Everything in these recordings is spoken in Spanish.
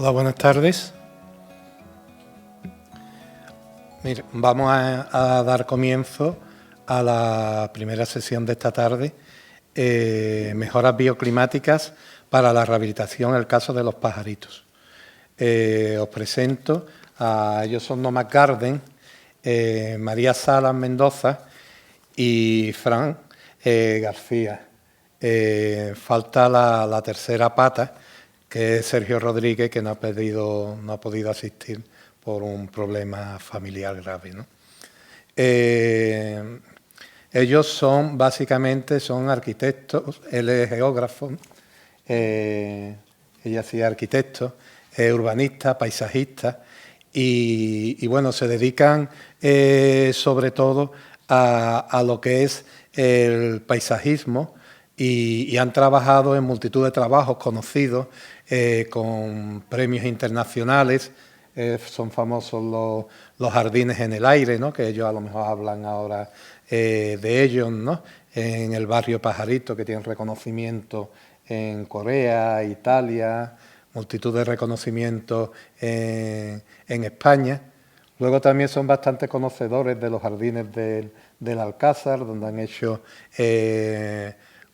Hola, buenas tardes. Mira, vamos a dar comienzo a la primera sesión de esta tarde, mejoras bioclimáticas para la rehabilitación en el caso de los pajaritos. Os presento a Joson McGarden, María Salas Mendoza y Fran García. Falta la tercera pata, que es Sergio Rodríguez, que no ha podido asistir por un problema familiar grave, ¿no? Ellos básicamente son arquitectos, él es geógrafo, ella sí es arquitecto, es urbanista, paisajista, y bueno, se dedican sobre todo a lo que es el paisajismo, y han trabajado en multitud de trabajos conocidos con premios internacionales. Son famosos los jardines en el aire, ¿no? Que ellos a lo mejor hablan ahora de ellos, ¿no? En el barrio Pajarito, que tienen reconocimiento en Corea, Italia, multitud de reconocimientos en España. Luego también son bastante conocedores de los jardines del Alcázar, donde han hecho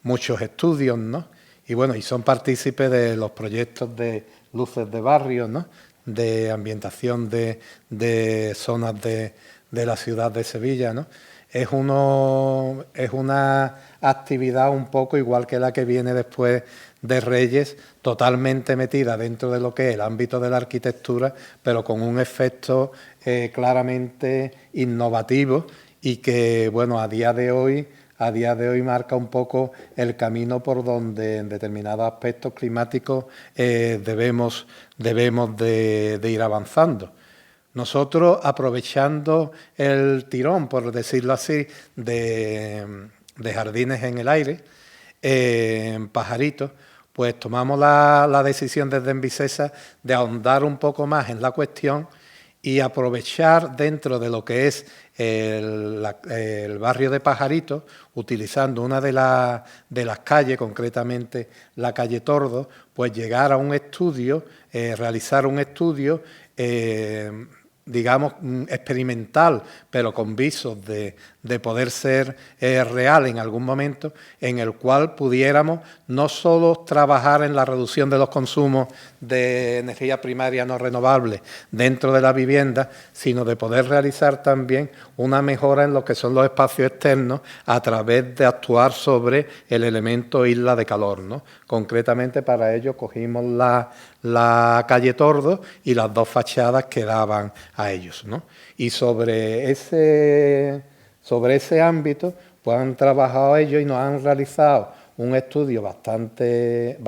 muchos estudios, ¿no? Y bueno, y son partícipes de los proyectos de luces de barrio, ¿no? De ambientación de zonas de la ciudad de Sevilla, ¿no? Es una actividad un poco igual que la que viene después de Reyes, totalmente metida dentro de lo que es el ámbito de la arquitectura, pero con un efecto claramente innovativo y que, bueno, a día de hoy marca un poco el camino por donde en determinados aspectos climáticos debemos de ir avanzando. Nosotros, aprovechando el tirón, por decirlo así, de jardines en el aire, en Pajaritos, pues tomamos la decisión desde Envisesa de ahondar un poco más en la cuestión y aprovechar dentro de lo que es el barrio de Pajaritos, utilizando una de las calles, concretamente la calle Tordo, pues llegar a un estudio, realizar un estudio, digamos, experimental, pero con visos de poder ser real en algún momento, en el cual pudiéramos no solo trabajar en la reducción de los consumos de energía primaria no renovable dentro de la vivienda, sino de poder realizar también una mejora en lo que son los espacios externos a través de actuar sobre el elemento isla de calor, ¿no? Concretamente para ello cogimos la calle Tordo y las dos fachadas que daban a ellos, ¿no? Y sobre ese ámbito pues han trabajado ellos y nos han realizado un estudio bastante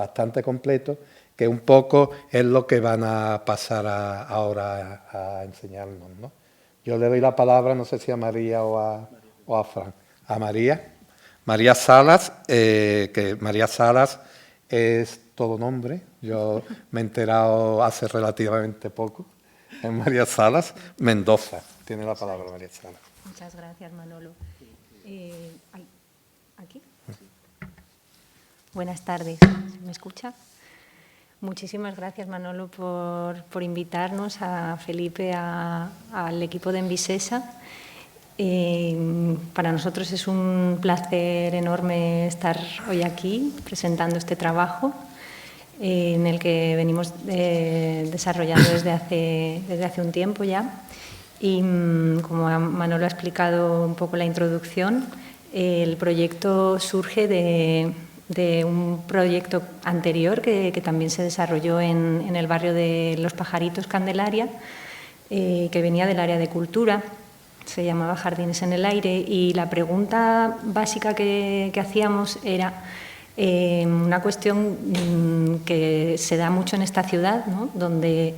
completo, que un poco es lo que van a pasar ahora a enseñarnos, ¿no? Yo le doy la palabra, no sé si a María o a Fran. A María Salas, que María Salas es todo nombre, yo me he enterado hace relativamente poco, es María Salas Mendoza. Tiene la palabra María Salas. Muchas gracias, Manolo. ¿Aquí? Buenas tardes, ¿me escucha? Muchísimas gracias, Manolo, por invitarnos, a Felipe, al equipo de Envisesa. Para nosotros es un placer enorme estar hoy aquí presentando este trabajo en el que venimos desarrollando desde hace un tiempo ya. Y como Manolo ha explicado un poco la introducción, el proyecto surge de un proyecto anterior que también se desarrolló en el barrio de Los Pajaritos, Candelaria, que venía del área de cultura, se llamaba Jardines en el Aire, y la pregunta básica que hacíamos era una cuestión que se da mucho en esta ciudad, ¿no? Donde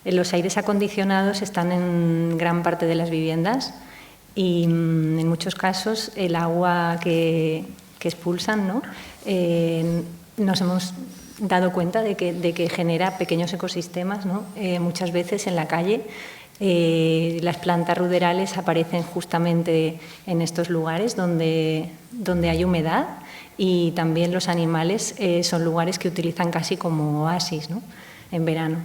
los aires acondicionados están en gran parte de las viviendas y en muchos casos el agua que expulsan, ¿no? Nos hemos dado cuenta de que genera pequeños ecosistemas, ¿no? Muchas veces en la calle las plantas ruderales aparecen justamente en estos lugares donde hay humedad, y también los animales son lugares que utilizan casi como oasis, ¿no? En verano.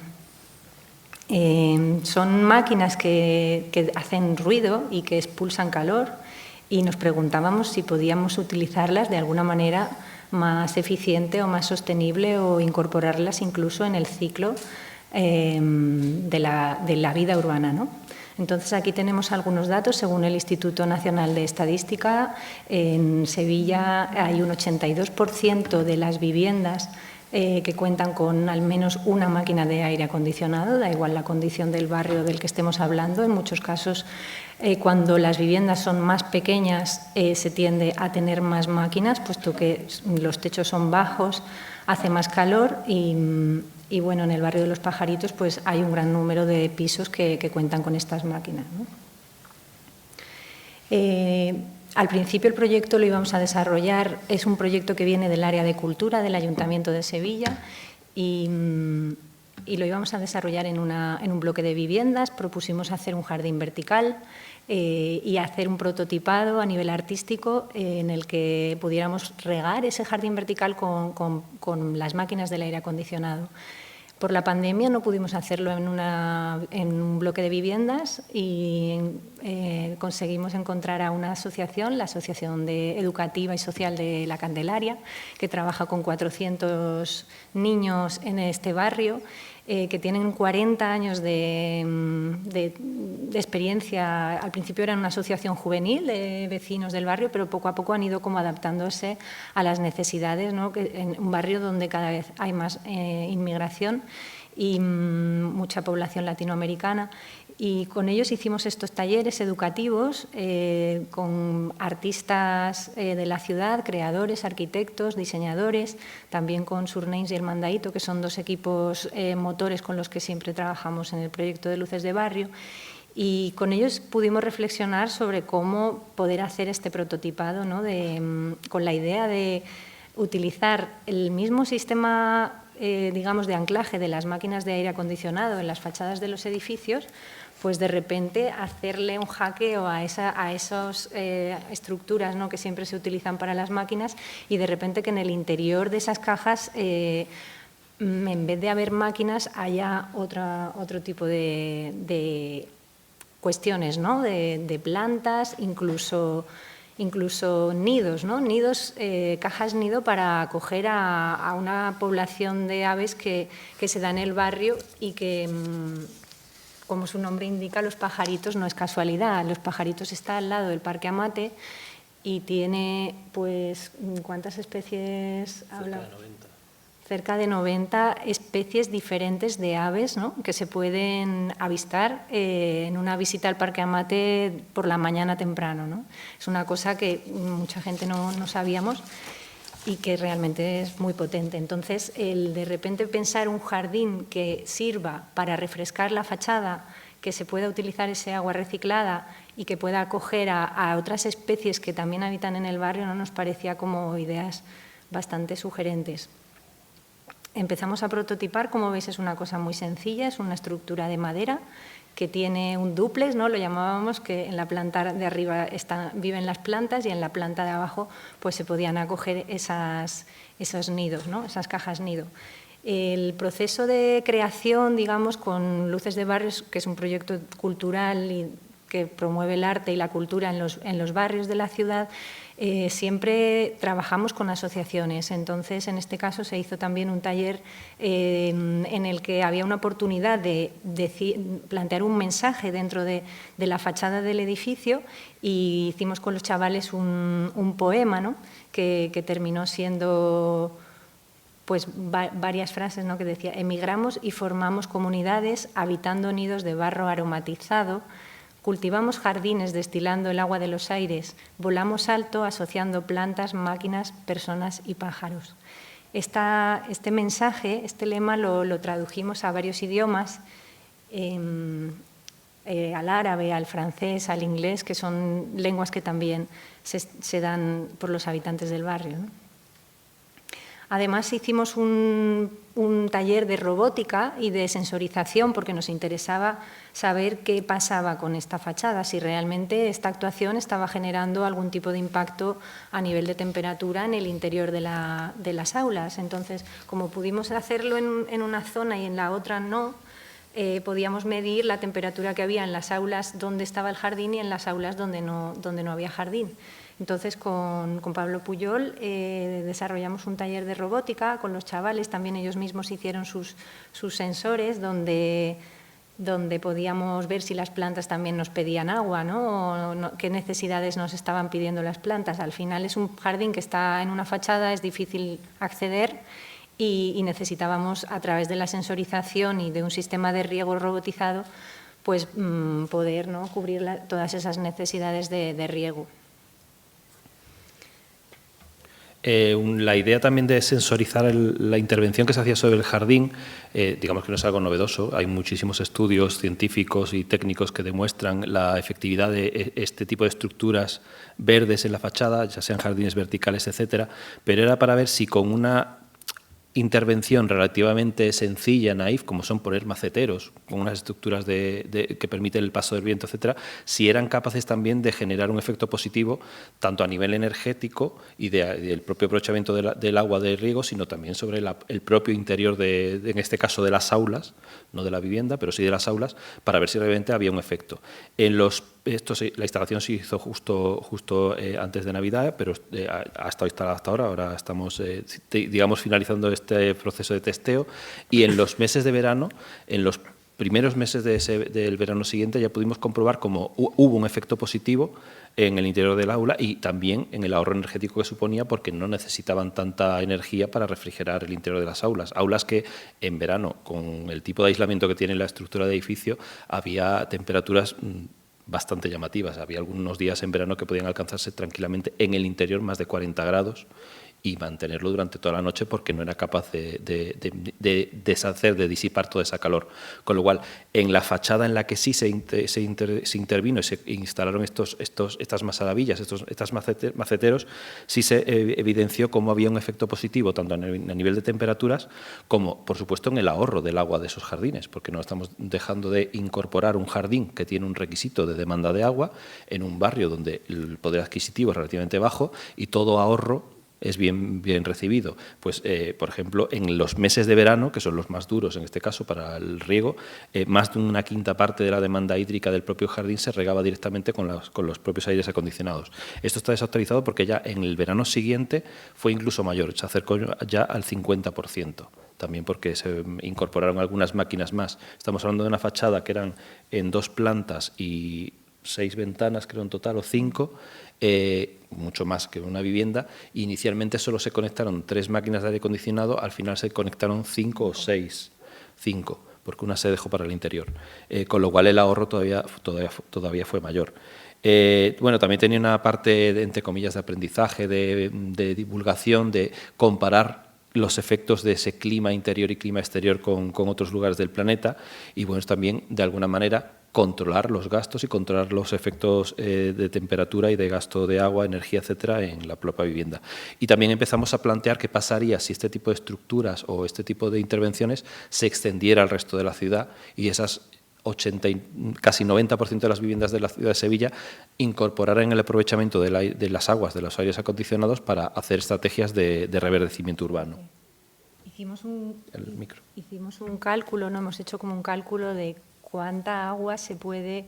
Son máquinas que hacen ruido y que expulsan calor, y nos preguntábamos si podíamos utilizarlas de alguna manera más eficiente o más sostenible, o incorporarlas incluso en el ciclo de la vida urbana, ¿no? Entonces, aquí tenemos algunos datos. Según el Instituto Nacional de Estadística, en Sevilla hay un 82% de las viviendas que cuentan con al menos una máquina de aire acondicionado, da igual la condición del barrio del que estemos hablando. En muchos casos, cuando las viviendas son más pequeñas, se tiende a tener más máquinas, puesto que los techos son bajos, hace más calor y bueno, en el barrio de Los Pajaritos pues hay un gran número de pisos que cuentan con estas máquinas, ¿no? Al principio el proyecto lo íbamos a desarrollar, es un proyecto que viene del área de cultura del Ayuntamiento de Sevilla y lo íbamos a desarrollar en un bloque de viviendas. Propusimos hacer un jardín vertical y hacer un prototipado a nivel artístico en el que pudiéramos regar ese jardín vertical con las máquinas del aire acondicionado. Por la pandemia no pudimos hacerlo en un bloque de viviendas y conseguimos encontrar a una asociación, la Asociación Educativa y Social de La Candelaria, que trabaja con 400 niños en este barrio, que tienen 40 años de experiencia. Al principio era una asociación juvenil de vecinos del barrio, pero poco a poco han ido como adaptándose a las necesidades, ¿no? En un barrio donde cada vez hay más inmigración y mucha población latinoamericana. Y con ellos hicimos estos talleres educativos con artistas de la ciudad, creadores, arquitectos, diseñadores, también con Surnains y El Mandaíto, que son dos equipos motores con los que siempre trabajamos en el proyecto de Luces de Barrio. Y con ellos pudimos reflexionar sobre cómo poder hacer este prototipado, ¿no? Con la idea de utilizar el mismo sistema, digamos, de anclaje de las máquinas de aire acondicionado en las fachadas de los edificios, pues de repente hacerle un hackeo a esas estructuras, ¿no? Que siempre se utilizan para las máquinas, y de repente que en el interior de esas cajas, en vez de haber máquinas, haya otro tipo de cuestiones, ¿no? De plantas, incluso nidos, ¿no? Nidos, cajas nido para acoger a una población de aves que se da en el barrio y que, como su nombre indica, Los Pajaritos no es casualidad. Los Pajaritos está al lado del Parque Amate y tiene, pues, ¿cuántas especies habla? Cerca de 90 especies diferentes de aves, ¿no? Que se pueden avistar en una visita al Parque Amate por la mañana temprano, ¿no? Es una cosa que mucha gente no sabíamos y que realmente es muy potente. Entonces, el de repente pensar un jardín que sirva para refrescar la fachada, que se pueda utilizar ese agua reciclada y que pueda acoger a otras especies que también habitan en el barrio, ¿no? Nos parecía como ideas bastante sugerentes. Empezamos a prototipar, como veis es una cosa muy sencilla, es una estructura de madera que tiene un dúplex, ¿no? Lo llamábamos, que en la planta de arriba viven las plantas y en la planta de abajo pues se podían acoger esos nidos, ¿no? Esas cajas nido. El proceso de creación, digamos, con Luces de Barrios, que es un proyecto cultural y que promueve el arte y la cultura en los barrios de la ciudad, siempre trabajamos con asociaciones. Entonces, en este caso se hizo también un taller en el que había una oportunidad de plantear un mensaje dentro de la fachada del edificio, y hicimos con los chavales un poema, ¿no? que terminó siendo pues varias frases, ¿no? Que decía: emigramos y formamos comunidades habitando nidos de barro aromatizado, cultivamos jardines destilando el agua de los aires, volamos alto asociando plantas, máquinas, personas y pájaros. Este mensaje, este lema lo tradujimos a varios idiomas, al árabe, al francés, al inglés, que son lenguas que también se dan por los habitantes del barrio, ¿no? Además, hicimos un taller de robótica y de sensorización, porque nos interesaba saber qué pasaba con esta fachada, si realmente esta actuación estaba generando algún tipo de impacto a nivel de temperatura en el interior de las aulas. Entonces, como pudimos hacerlo en una zona y en la otra no, podíamos medir la temperatura que había en las aulas donde estaba el jardín y en las aulas donde no había jardín. Entonces, con Pablo Puyol desarrollamos un taller de robótica con los chavales, también ellos mismos hicieron sus sensores donde podíamos ver si las plantas también nos pedían agua, ¿no? O qué necesidades nos estaban pidiendo las plantas. Al final es un jardín que está en una fachada, es difícil acceder y necesitábamos, a través de la sensorización y de un sistema de riego robotizado, pues poder, ¿no?, cubrir todas esas necesidades de riego. La idea también de sensorizar la intervención que se hacía sobre el jardín, digamos que no es algo novedoso. Hay muchísimos estudios científicos y técnicos que demuestran la efectividad de este tipo de estructuras verdes en la fachada, ya sean jardines verticales, etcétera, pero era para ver si con una intervención relativamente sencilla, naif, como son poner maceteros, con unas estructuras que permiten el paso del viento, etcétera, si eran capaces también de generar un efecto positivo, tanto a nivel energético y del propio aprovechamiento del agua de riego, sino también sobre el propio interior, en este caso de las aulas, no de la vivienda, pero sí de las aulas, para ver si realmente había un efecto. La instalación se hizo justo antes de Navidad, pero ha estado instalada hasta ahora. Ahora estamos, digamos, finalizando este proceso de testeo, y en los meses de verano, en los primeros meses del verano siguiente, ya pudimos comprobar cómo hubo un efecto positivo en el interior del aula y también en el ahorro energético que suponía, porque no necesitaban tanta energía para refrigerar el interior de las aulas. Aulas que en verano, con el tipo de aislamiento que tiene la estructura de edificio, había temperaturas bastante llamativas. Había algunos días en verano que podían alcanzarse tranquilamente en el interior más de 40 grados y mantenerlo durante toda la noche, porque no era capaz de deshacer, de disipar toda esa calor. Con lo cual, en la fachada en la que sí se intervino y se instalaron estas masaravillas, estos maceteros, sí se evidenció cómo había un efecto positivo tanto a nivel de temperaturas como, por supuesto, en el ahorro del agua de esos jardines, porque no estamos dejando de incorporar un jardín que tiene un requisito de demanda de agua en un barrio donde el poder adquisitivo es relativamente bajo y todo ahorro es bien recibido. Pues, por ejemplo, en los meses de verano, que son los más duros en este caso para el riego, más de una quinta parte de la demanda hídrica del propio jardín se regaba directamente con los propios aires acondicionados. Esto está desautorizado porque ya en el verano siguiente fue incluso mayor, se acercó ya al 50%. También porque se incorporaron algunas máquinas más. Estamos hablando de una fachada que eran en 2 plantas y 6 ventanas, creo en total, o 5, mucho más que una vivienda. Inicialmente solo se conectaron 3 máquinas de aire acondicionado, al final se conectaron 5 o 6, 5, porque una se dejó para el interior, con lo cual el ahorro todavía fue mayor. Bueno, también tenía una parte, entre comillas, de aprendizaje, de divulgación, de comparar los efectos de ese clima interior y clima exterior con otros lugares del planeta, y bueno, también de alguna manera controlar los gastos y controlar los efectos de temperatura y de gasto de agua, energía, etcétera, en la propia vivienda. Y también empezamos a plantear qué pasaría si este tipo de estructuras o este tipo de intervenciones se extendiera al resto de la ciudad y esas casi 90% de las viviendas de la ciudad de Sevilla incorporaran el aprovechamiento de las aguas, de los aires acondicionados, para hacer estrategias de reverdecimiento urbano. Hicimos un cálculo, ¿no? Hemos hecho como un cálculo de cuánta agua se puede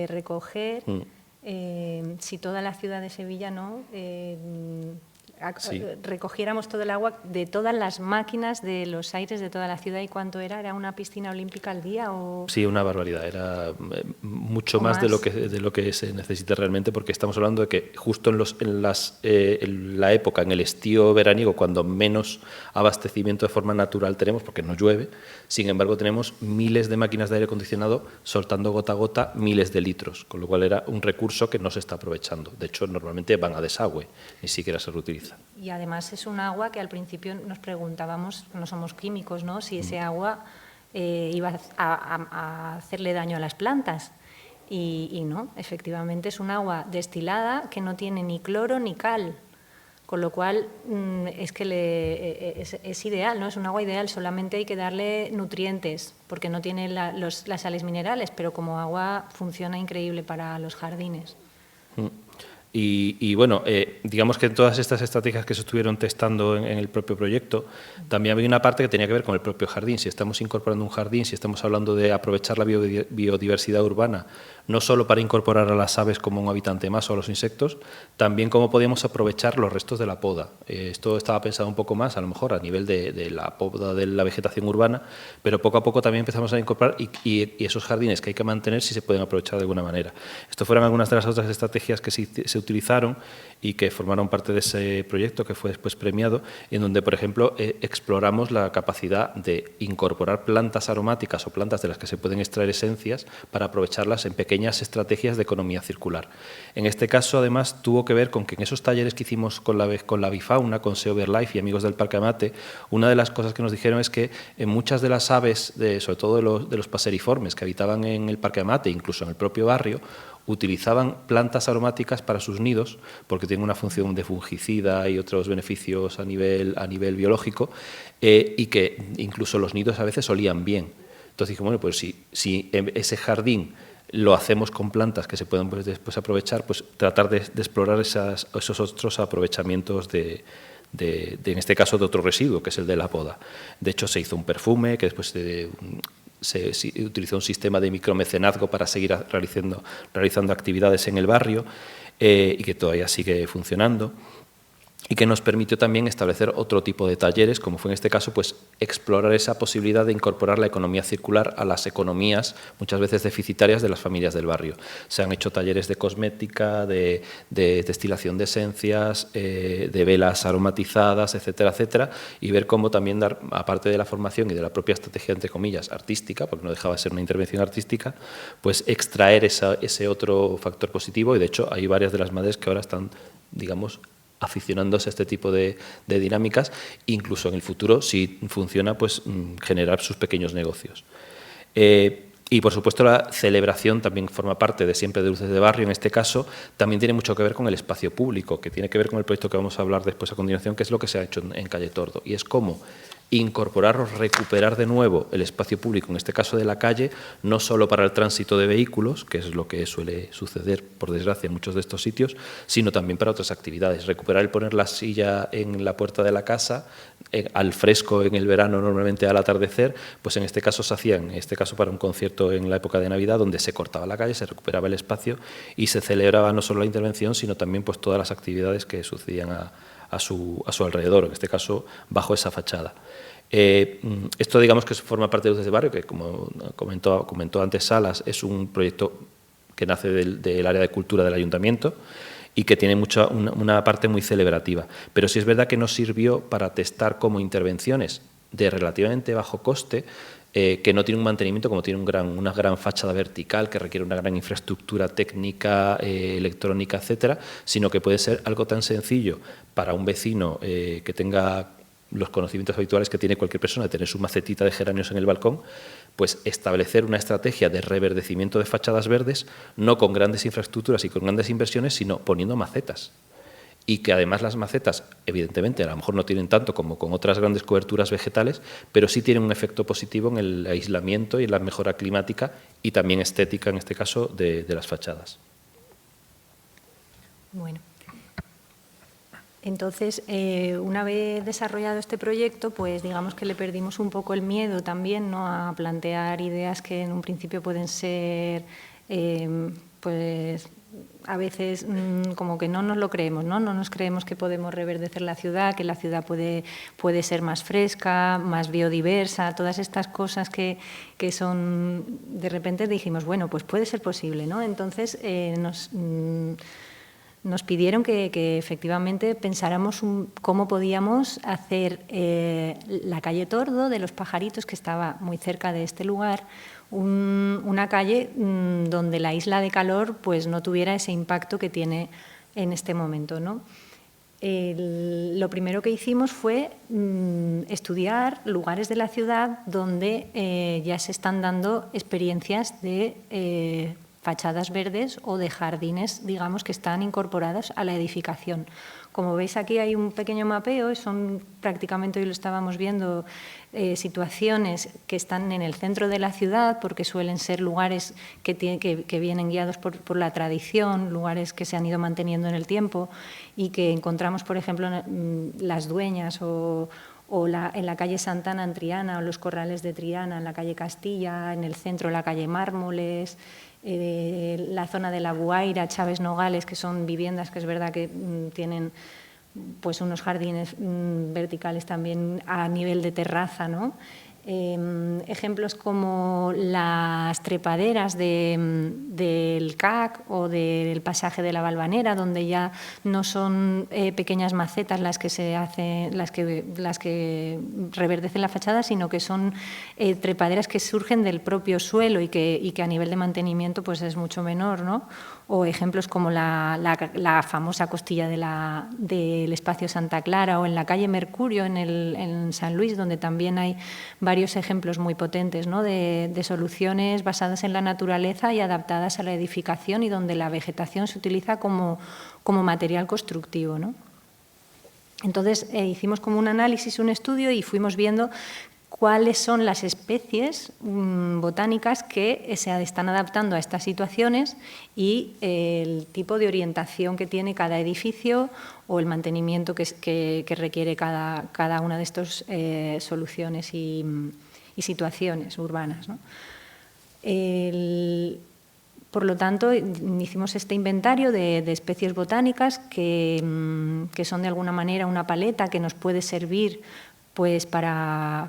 recoger si toda la ciudad de Sevilla, ¿no?, recogiéramos todo el agua de todas las máquinas de los aires de toda la ciudad. ¿Y cuánto era? ¿Era una piscina olímpica al día? ¿O? Sí, una barbaridad. Era mucho más de lo que se necesita realmente, porque estamos hablando de que justo en la época, en el estío veraniego, cuando menos abastecimiento de forma natural tenemos, porque no llueve, sin embargo tenemos miles de máquinas de aire acondicionado soltando gota a gota miles de litros, con lo cual era un recurso que no se está aprovechando. De hecho, normalmente van a desagüe, ni siquiera se reutiliza. Y además es un agua que al principio nos preguntábamos, no somos químicos, ¿no?, si ese agua iba a hacerle daño a las plantas. Y no, efectivamente es un agua destilada que no tiene ni cloro ni cal, con lo cual es que es ideal, ¿no? Es un agua ideal, solamente hay que darle nutrientes, porque no tiene las sales minerales, pero como agua funciona increíble para los jardines. Y bueno, digamos que en todas estas estrategias que se estuvieron testando en el propio proyecto, también había una parte que tenía que ver con el propio jardín. Si estamos incorporando un jardín, si estamos hablando de aprovechar la biodiversidad urbana, no solo para incorporar a las aves como un habitante más o a los insectos, también cómo podíamos aprovechar los restos de la poda. Esto estaba pensado un poco más, a lo mejor, a nivel de la poda de la vegetación urbana, pero poco a poco también empezamos a incorporar y esos jardines que hay que mantener si se pueden aprovechar de alguna manera. Esto fueron algunas de las otras estrategias que se utilizaron y que formaron parte de ese proyecto que fue después premiado, en donde, por ejemplo, exploramos la capacidad de incorporar plantas aromáticas o plantas de las que se pueden extraer esencias para aprovecharlas en pequeñas estrategias de economía circular. En este caso, además, tuvo que ver con que en esos talleres que hicimos con la bifauna, con Sea Over Life y amigos del Parque Amate, una de las cosas que nos dijeron es que en muchas de las aves, sobre todo de los paseriformes que habitaban en el Parque Amate, incluso en el propio barrio, utilizaban plantas aromáticas para sus nidos, porque tienen una función de fungicida y otros beneficios a nivel biológico, y que incluso los nidos a veces olían bien. Entonces dije, bueno, pues si ese jardín lo hacemos con plantas que se pueden después aprovechar, pues tratar de explorar esos otros aprovechamientos en este caso, de otro residuo, que es el de la poda. De hecho, se hizo un perfume que después se utilizó un sistema de micromecenazgo para seguir realizando actividades en el barrio y que todavía sigue funcionando, y que nos permitió también establecer otro tipo de talleres, como fue en este caso, pues explorar esa posibilidad de incorporar la economía circular a las economías muchas veces deficitarias de las familias del barrio. Se han hecho talleres de cosmética, de destilación de esencias, de velas aromatizadas, etcétera, etcétera, y ver cómo también dar, aparte de la formación y de la propia estrategia, entre comillas, artística, porque no dejaba de ser una intervención artística, pues extraer ese otro factor positivo, y de hecho hay varias de las madres que ahora están, digamos, aficionándose a este tipo de dinámicas, incluso en el futuro, si funciona, pues generar sus pequeños negocios. Y, por supuesto, la celebración también forma parte de Siempre de Luces de Barrio. En este caso, también tiene mucho que ver con el espacio público, que tiene que ver con el proyecto que vamos a hablar después a continuación, que es lo que se ha hecho en Calle Tordo, y es cómo incorporar o recuperar de nuevo el espacio público, en este caso de la calle, no solo para el tránsito de vehículos, que es lo que suele suceder, por desgracia, en muchos de estos sitios, sino también para otras actividades. Recuperar el poner la silla en la puerta de la casa, al fresco en el verano, normalmente al atardecer, pues en este caso se hacía, en este caso para un concierto en la época de Navidad, donde se cortaba la calle, se recuperaba el espacio y se celebraba no solo la intervención, sino también pues todas las actividades que sucedían a su alrededor, en este caso bajo esa fachada. Esto, digamos, que forma parte de Luces de Barrio, que como comentó antes Salas, es un proyecto que nace del área de cultura del Ayuntamiento y que tiene una parte muy celebrativa. Pero sí es verdad que nos sirvió para testar como intervenciones de relativamente bajo coste, que no tiene un mantenimiento como tiene una gran fachada vertical que requiere una gran infraestructura técnica, electrónica, etcétera, sino que puede ser algo tan sencillo para un vecino que tenga los conocimientos habituales que tiene cualquier persona, de tener su macetita de geranios en el balcón, pues establecer una estrategia de reverdecimiento de fachadas verdes, no con grandes infraestructuras y con grandes inversiones, sino poniendo macetas. Y que además las macetas, evidentemente, a lo mejor no tienen tanto como con otras grandes coberturas vegetales, pero sí tienen un efecto positivo en el aislamiento y en la mejora climática y también estética, en este caso, de las fachadas. Bueno. Entonces, una vez desarrollado este proyecto, pues digamos que le perdimos un poco el miedo también, ¿no?, a plantear ideas que en un principio pueden ser, pues a veces como que no nos lo creemos, ¿no? No nos creemos que podemos reverdecer la ciudad, que la ciudad puede ser más fresca, más biodiversa, todas estas cosas que son, de repente dijimos, bueno, pues puede ser posible, ¿no? Entonces nos pidieron que efectivamente pensáramos cómo podíamos hacer la calle Tordo de los Pajaritos, que estaba muy cerca de este lugar, una calle donde la isla de calor pues no tuviera ese impacto que tiene en este momento, ¿no? Lo primero que hicimos fue estudiar lugares de la ciudad donde ya se están dando experiencias de fachadas verdes o de jardines, digamos, que están incorporadas a la edificación. Como veis aquí hay un pequeño mapeo, son prácticamente, hoy lo estábamos viendo, situaciones que están en el centro de la ciudad, porque suelen ser lugares que vienen guiados por la tradición, lugares que se han ido manteniendo en el tiempo y que encontramos, por ejemplo, en Las Dueñas o en la calle Santana en Triana, o los Corrales de Triana, en la calle Castilla, en el centro la calle Mármoles, la zona de la Guaira, Chaves Nogales, que son viviendas que es verdad que tienen pues unos jardines verticales también a nivel de terraza, ¿no? Ejemplos como las trepaderas del CAC o del pasaje de la Valvanera, donde ya no son pequeñas macetas las que se hacen, las que reverdecen la fachada, sino que son trepaderas que surgen del propio suelo y que a nivel de mantenimiento pues es mucho menor, ¿no? O ejemplos como la famosa costilla del espacio Santa Clara, o en la calle Mercurio en San Luis, donde también hay varios ejemplos muy potentes, ¿no? de soluciones basadas en la naturaleza y adaptadas a la edificación, y donde la vegetación se utiliza como material constructivo, ¿no? Entonces hicimos como un análisis, un estudio, y fuimos viendo cuáles son las especies botánicas que se están adaptando a estas situaciones y el tipo de orientación que tiene cada edificio o el mantenimiento que requiere cada una de estas soluciones y situaciones urbanas, ¿no? Por lo tanto, hicimos este inventario de especies botánicas que son de alguna manera una paleta que nos puede servir pues para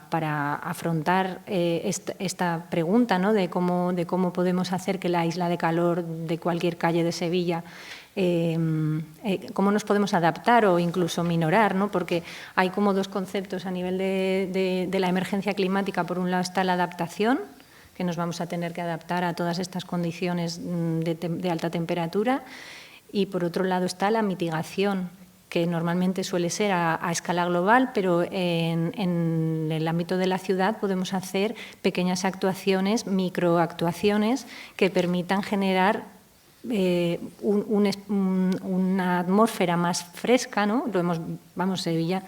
afrontar esta pregunta, ¿no? de cómo podemos hacer que la isla de calor de cualquier calle de Sevilla, cómo nos podemos adaptar o incluso minorar, ¿no? Porque hay como dos conceptos a nivel de la emergencia climática. Por un lado está la adaptación, que nos vamos a tener que adaptar a todas estas condiciones de alta temperatura, y por otro lado está la mitigación, que normalmente suele ser a escala global, pero en el ámbito de la ciudad podemos hacer pequeñas actuaciones, microactuaciones, que permitan generar una atmósfera más fresca, ¿no? Sevilla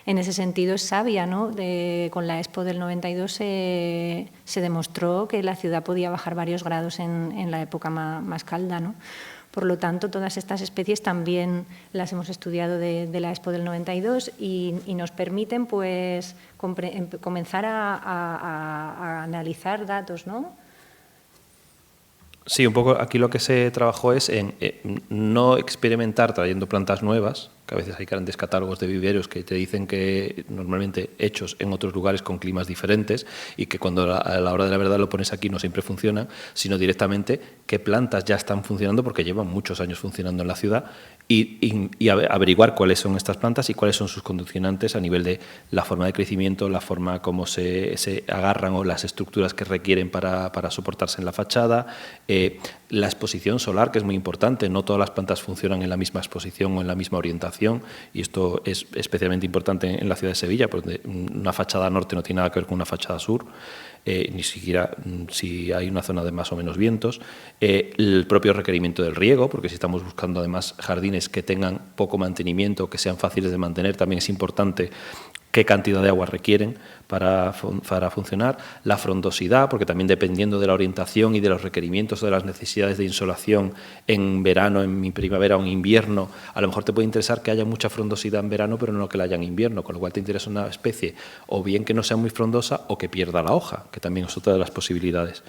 en ese sentido es sabia, ¿no? Con la Expo del 92 se demostró que la ciudad podía bajar varios grados en la época más cálida, ¿no? Por lo tanto, todas estas especies también las hemos estudiado de la Expo del 92 y nos permiten pues, comenzar a analizar datos, ¿no? Sí, un poco aquí lo que se trabajó es en no experimentar trayendo plantas nuevas, que a veces hay grandes catálogos de viveros que te dicen que normalmente hechos en otros lugares con climas diferentes y que cuando a la hora de la verdad lo pones aquí no siempre funcionan, sino directamente qué plantas ya están funcionando porque llevan muchos años funcionando en la ciudad y averiguar cuáles son estas plantas y cuáles son sus condicionantes a nivel de la forma de crecimiento, la forma como se agarran o las estructuras que requieren para soportarse en la fachada, la exposición solar, que es muy importante. No todas las plantas funcionan en la misma exposición o en la misma orientación, y esto es especialmente importante en la ciudad de Sevilla, porque una fachada norte no tiene nada que ver con una fachada sur, ni siquiera si hay una zona de más o menos vientos. El propio requerimiento del riego, porque si estamos buscando además jardines que tengan poco mantenimiento, que sean fáciles de mantener, también es importante qué cantidad de agua requieren para funcionar, la frondosidad, porque también dependiendo de la orientación y de los requerimientos o de las necesidades de insolación en verano, en primavera o en invierno, a lo mejor te puede interesar que haya mucha frondosidad en verano, pero no que la haya en invierno, con lo cual te interesa una especie o bien que no sea muy frondosa o que pierda la hoja, que también es otra de las posibilidades.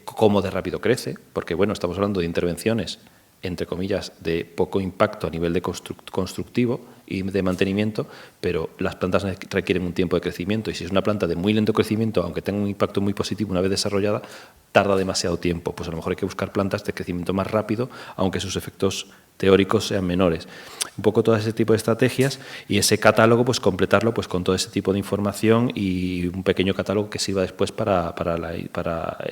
Cómo de rápido crece, porque bueno, estamos hablando de intervenciones entre comillas, de poco impacto a nivel de constructivo y de mantenimiento, pero las plantas requieren un tiempo de crecimiento, y si es una planta de muy lento crecimiento, aunque tenga un impacto muy positivo una vez desarrollada, tarda demasiado tiempo. Pues a lo mejor hay que buscar plantas de crecimiento más rápido, aunque sus efectos teóricos sean menores. Un poco todo ese tipo de estrategias, y ese catálogo pues completarlo pues con todo ese tipo de información y un pequeño catálogo que sirva después para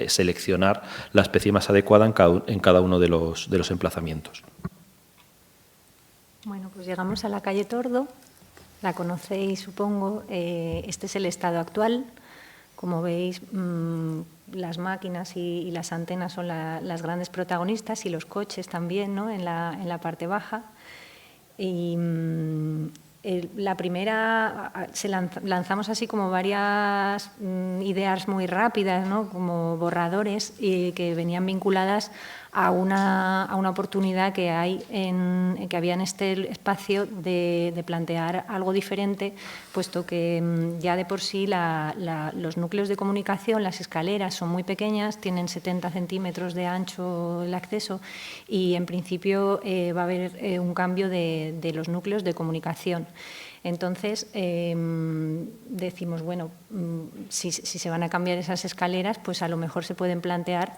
seleccionar la especie más adecuada en cada uno de los emplazamientos. Bueno, pues llegamos a la calle Tordo, la conocéis supongo, este es el estado actual. Como veis, las máquinas y las antenas son las grandes protagonistas, y los coches también, ¿no?, en la parte baja. Y la primera, lanzamos así como varias ideas muy rápidas, ¿no?, como borradores, que venían vinculadas a una oportunidad que había en este espacio de plantear algo diferente, puesto que ya de por sí los núcleos de comunicación, las escaleras son muy pequeñas, tienen 70 centímetros de ancho el acceso, y en principio va a haber un cambio de los núcleos de comunicación. Entonces, decimos, bueno, si se van a cambiar esas escaleras, pues a lo mejor se pueden plantear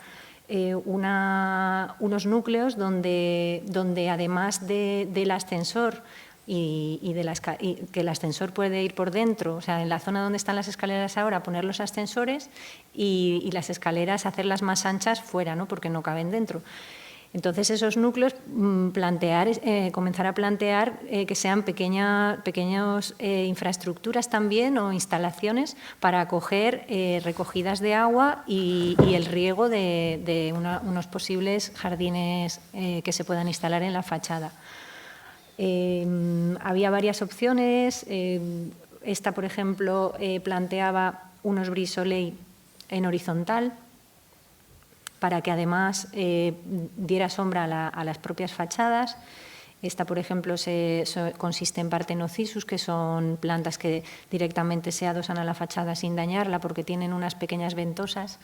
unos núcleos donde además del ascensor y que el ascensor puede ir por dentro, o sea, en la zona donde están las escaleras ahora, poner los ascensores y las escaleras hacerlas más anchas fuera, ¿no?, porque no caben dentro. Entonces, esos núcleos, comenzar a plantear que sean pequeñas infraestructuras también, o instalaciones para acoger recogidas de agua y el riego de unos posibles jardines que se puedan instalar en la fachada. Había varias opciones. Esta, por ejemplo, planteaba unos brise soleil en horizontal, para que además diera sombra a las propias fachadas. Esta, por ejemplo, consiste en Parthenocissus, que son plantas que directamente se adosan a la fachada sin dañarla, porque tienen unas pequeñas ventosas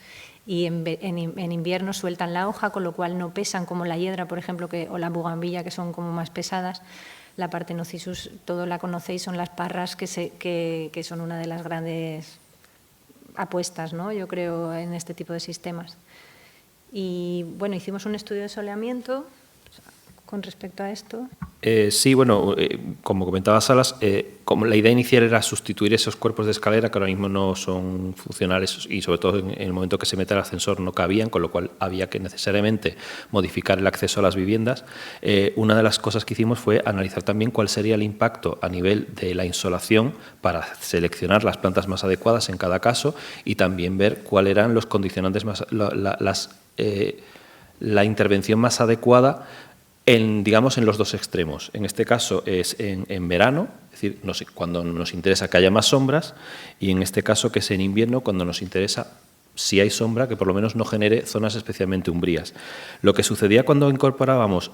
y en invierno sueltan la hoja, con lo cual no pesan como la hiedra, por ejemplo, o la bugambilla, que son como más pesadas. La Parthenocissus, todos la conocéis, son las parras que son una de las grandes apuestas, ¿no?, yo creo, en este tipo de sistemas. Y bueno, hicimos un estudio de soleamiento con respecto a esto. Sí, bueno, como comentaba Salas, como la idea inicial era sustituir esos cuerpos de escalera que ahora mismo no son funcionales, y sobre todo en el momento que se mete el ascensor no cabían, con lo cual había que necesariamente modificar el acceso a las viviendas. Una de las cosas que hicimos fue analizar también cuál sería el impacto a nivel de la insolación para seleccionar las plantas más adecuadas en cada caso, y también ver cuáles eran los condicionantes la intervención más adecuada digamos, en los dos extremos. En este caso es en verano, es decir, cuando nos interesa que haya más sombras, y en este caso que es en invierno, cuando nos interesa, si hay sombra, que por lo menos no genere zonas especialmente umbrías. Lo que sucedía cuando incorporábamos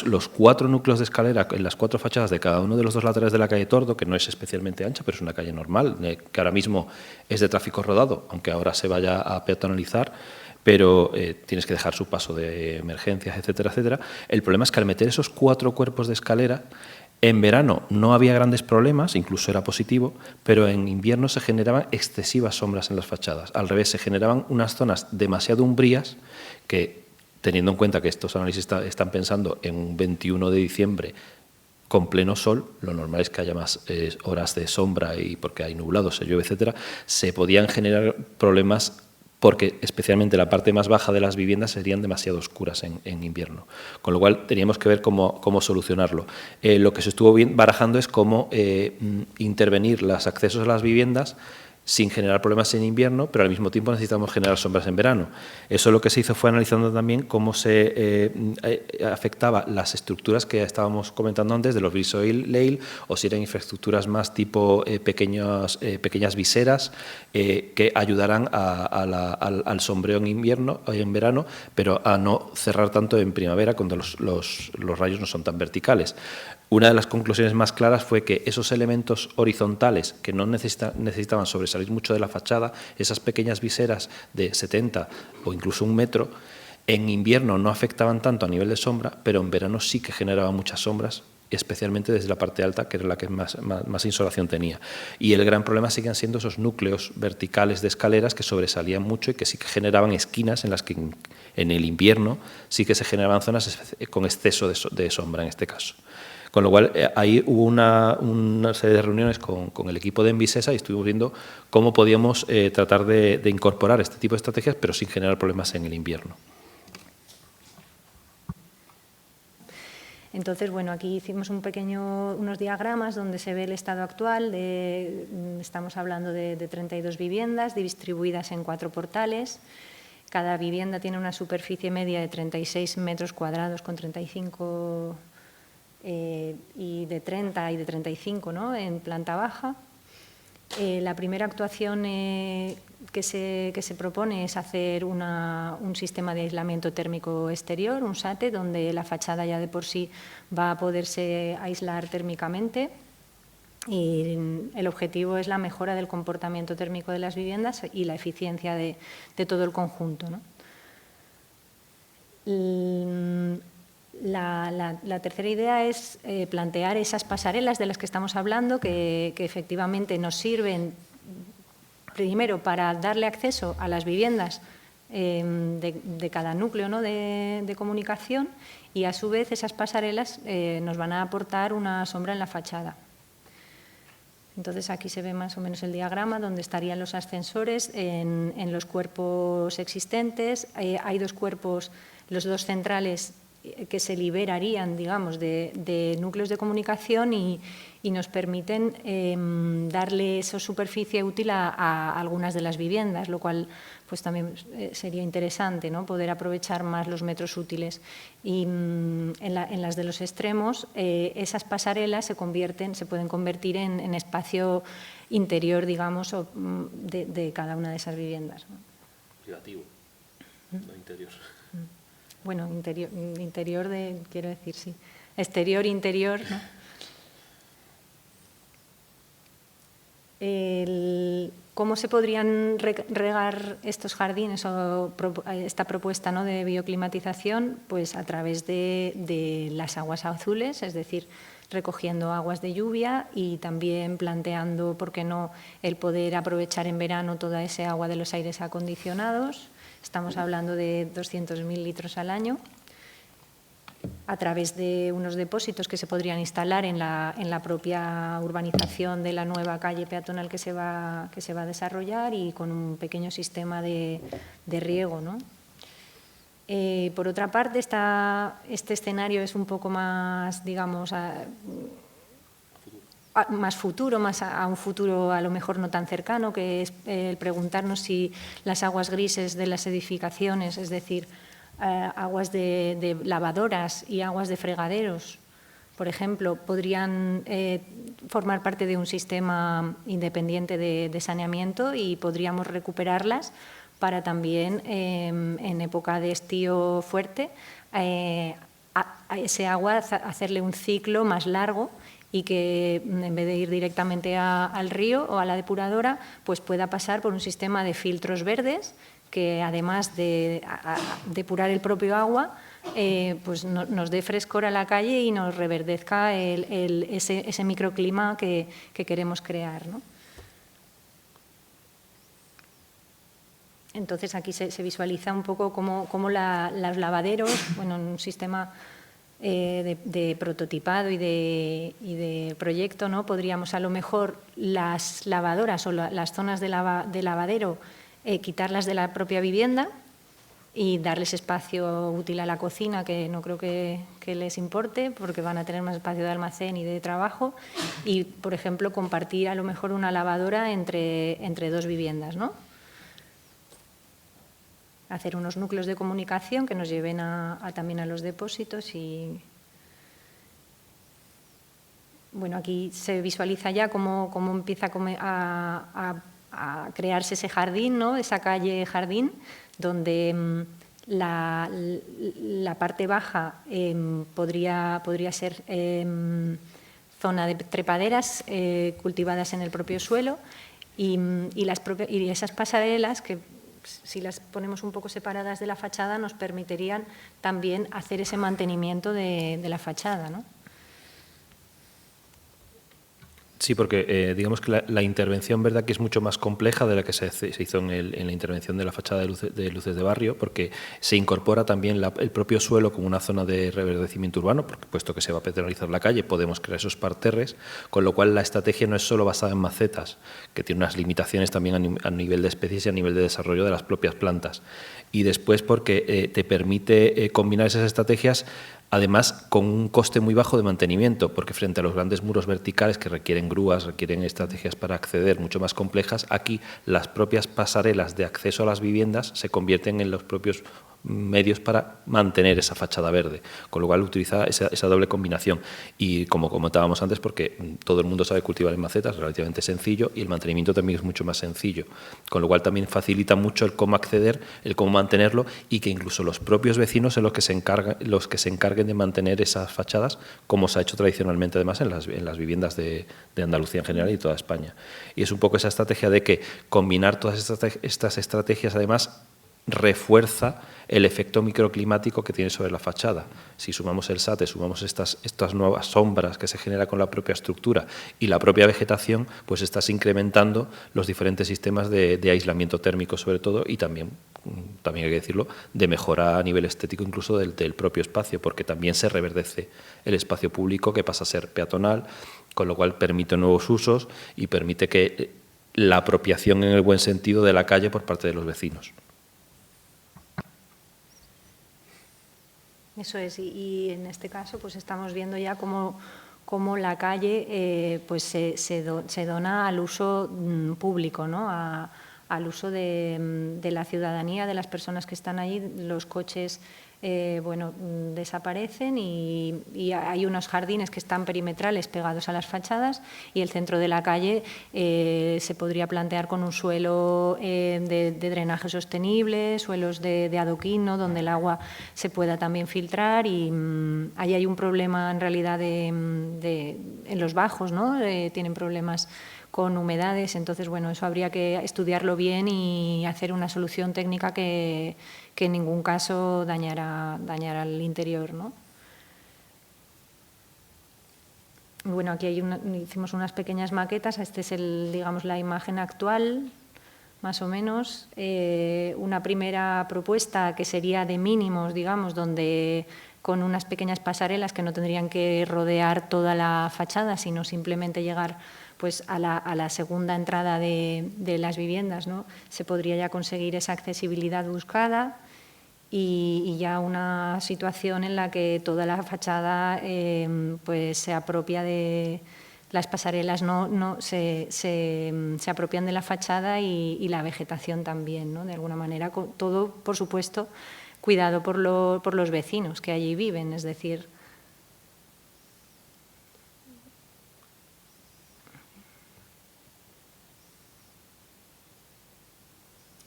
los 4 núcleos de escalera en las 4 fachadas de cada uno de los 2 laterales de la calle Tordo, que no es especialmente ancha, pero es una calle normal, que ahora mismo es de tráfico rodado, aunque ahora se vaya a peatonalizar, pero tienes que dejar su paso de emergencias, etcétera, etcétera. El problema es que al meter esos 4 cuerpos de escalera, en verano no había grandes problemas, incluso era positivo, pero en invierno se generaban excesivas sombras en las fachadas. Al revés, se generaban unas zonas demasiado umbrías que, teniendo en cuenta que estos análisis están pensando en un 21 de diciembre con pleno sol, lo normal es que haya más horas de sombra, y porque hay nublados, se llueve, etcétera, se podían generar problemas, porque especialmente la parte más baja de las viviendas serían demasiado oscuras en invierno. Con lo cual teníamos que ver cómo solucionarlo. Lo que se estuvo barajando es cómo intervenir los accesos a las viviendas sin generar problemas en invierno, pero al mismo tiempo necesitamos generar sombras en verano. Eso lo que se hizo fue analizando también cómo se afectaba las estructuras que estábamos comentando antes, de los brise soleil, o si eran infraestructuras más tipo pequeñas viseras que ayudaran al sombreo en verano, pero a no cerrar tanto en primavera, cuando los rayos no son tan verticales. Una de las conclusiones más claras fue que esos elementos horizontales que no necesitaban sobresalir mucho de la fachada, esas pequeñas viseras de 70 o incluso 1 metro, en invierno no afectaban tanto a nivel de sombra, pero en verano sí que generaban muchas sombras, especialmente desde la parte alta, que era la que más insolación tenía. Y el gran problema siguen siendo esos núcleos verticales de escaleras que sobresalían mucho y que sí que generaban esquinas en las que en el invierno sí que se generaban zonas con exceso de sombra en este caso. Con lo cual, ahí hubo una serie de reuniones con el equipo de Envisesa, y estuvimos viendo cómo podíamos tratar de incorporar este tipo de estrategias, pero sin generar problemas en el invierno. Entonces, bueno, aquí hicimos unos diagramas donde se ve el estado actual, estamos hablando de 32 viviendas distribuidas en 4 portales. Cada vivienda tiene una superficie media de 36 metros cuadrados con 35 y de 30 y de 35, ¿no?, en planta baja. La primera actuación que se propone es hacer un sistema de aislamiento térmico exterior, un SATE, donde la fachada ya de por sí va a poderse aislar térmicamente. Y el objetivo es la mejora del comportamiento térmico de las viviendas y la eficiencia de todo el conjunto, ¿no? La tercera idea es plantear esas pasarelas de las que estamos hablando, que efectivamente nos sirven primero para darle acceso a las viviendas de cada núcleo, ¿no?, de comunicación, y a su vez esas pasarelas nos van a aportar una sombra en la fachada. Entonces, aquí se ve más o menos el diagrama donde estarían los ascensores en los cuerpos existentes. Hay 2 cuerpos, los 2 centrales, que se liberarían, digamos, de núcleos de comunicación y nos permiten darle esa superficie útil a algunas de las viviendas, lo cual pues también sería interesante, ¿no?, poder aprovechar más los metros útiles. Y en las de los extremos, esas pasarelas se pueden convertir en espacio interior, digamos, de cada una de esas viviendas, ¿no? Privativo, no interior. Bueno, interior quiero decir, sí. Exterior, interior, ¿no? ¿Cómo se podrían regar estos jardines o esta propuesta, ¿no?, de bioclimatización? Pues a través de las aguas azules, es decir, recogiendo aguas de lluvia y también planteando, ¿por qué no?, el poder aprovechar en verano toda esa agua de los aires acondicionados. Estamos hablando de 200.000 litros al año, a través de unos depósitos que se podrían instalar en la propia urbanización de la nueva calle peatonal que se va a desarrollar, y con un pequeño sistema de riego, ¿no? Por otra parte, este escenario es un poco más, digamos, más futuro, más a un futuro a lo mejor no tan cercano, que es el preguntarnos si las aguas grises de las edificaciones, es decir, aguas de lavadoras y aguas de fregaderos, por ejemplo, podrían formar parte de un sistema independiente de saneamiento, y podríamos recuperarlas para también, en época de estío fuerte, a ese agua hacerle un ciclo más largo, y que en vez de ir directamente al río o a la depuradora, pues pueda pasar por un sistema de filtros verdes que, además de depurar el propio agua, pues nos dé frescor a la calle y nos reverdezca ese microclima que queremos crear, ¿no? Entonces, aquí se visualiza un poco cómo los lavaderos, bueno, en un sistema de prototipado y de proyecto, ¿no?, podríamos a lo mejor las lavadoras o las zonas de lavadero quitarlas de la propia vivienda y darles espacio útil a la cocina, que no creo que les importe, porque van a tener más espacio de almacén y de trabajo, y, por ejemplo, compartir a lo mejor una lavadora entre 2 viviendas, ¿no? Hacer unos núcleos de comunicación que nos lleven también a los depósitos. Y bueno, aquí se visualiza ya cómo empieza a crearse ese jardín, ¿no?, esa calle jardín, donde la parte baja podría ser zona de trepaderas cultivadas en el propio suelo, y esas pasarelas, que si las ponemos un poco separadas de la fachada, nos permitirían también hacer ese mantenimiento de la fachada, ¿no? Sí, porque digamos que la intervención, verdad, que es mucho más compleja de la que se hizo en la intervención de la fachada de luces de barrio, porque se incorpora también el propio suelo como una zona de reverdecimiento urbano, porque puesto que se va a peatonalizar la calle, podemos crear esos parterres, con lo cual la estrategia no es solo basada en macetas, que tiene unas limitaciones también a nivel de especies y a nivel de desarrollo de las propias plantas. Y después porque te permite combinar esas estrategias además con un coste muy bajo de mantenimiento, porque frente a los grandes muros verticales que requieren grúas, requieren estrategias para acceder mucho más complejas, aquí las propias pasarelas de acceso a las viviendas se convierten en los propios medios para mantener esa fachada verde, con lo cual utiliza esa doble combinación. Y como comentábamos antes, porque todo el mundo sabe cultivar en macetas, es relativamente sencillo, y el mantenimiento también es mucho más sencillo, con lo cual también facilita mucho el cómo acceder, el cómo mantenerlo, y que incluso los propios vecinos son los que se encarguen de mantener esas fachadas, como se ha hecho tradicionalmente además en las viviendas de Andalucía en general y toda España. Y es un poco esa estrategia de que combinar todas estas estrategias además refuerza el efecto microclimático que tiene sobre la fachada. Si sumamos el SATE, sumamos estas nuevas sombras que se genera con la propia estructura y la propia vegetación, pues estás incrementando los diferentes sistemas de aislamiento térmico sobre todo, y también hay que decirlo, de mejora a nivel estético incluso del propio espacio, porque también se reverdece el espacio público, que pasa a ser peatonal, con lo cual permite nuevos usos y permite que la apropiación en el buen sentido de la calle por parte de los vecinos. Eso es, y en este caso pues estamos viendo ya cómo la calle pues se dona al uso público, ¿no? Al uso de la ciudadanía, de las personas que están allí. Los coches desaparecen y hay unos jardines que están perimetrales pegados a las fachadas, y el centro de la calle se podría plantear con un suelo de drenaje sostenible, suelos de adoquín, ¿no? Donde el agua se pueda también filtrar, y ahí hay un problema en realidad en los bajos, ¿no? Tienen problemas con humedades, entonces bueno, eso habría que estudiarlo bien y hacer una solución técnica que en ningún caso dañara el interior, ¿no? Bueno, aquí hicimos unas pequeñas maquetas. Este es digamos, la imagen actual, más o menos. Una primera propuesta que sería de mínimos, digamos, donde con unas pequeñas pasarelas que no tendrían que rodear toda la fachada, sino simplemente llegar pues a la segunda entrada de las viviendas, ¿no? Se podría ya conseguir esa accesibilidad buscada, y ya una situación en la que toda la fachada pues se apropia de las pasarelas, se apropian de la fachada y la vegetación también, ¿no? De alguna manera, todo, por supuesto, cuidado por los vecinos que allí viven, es decir,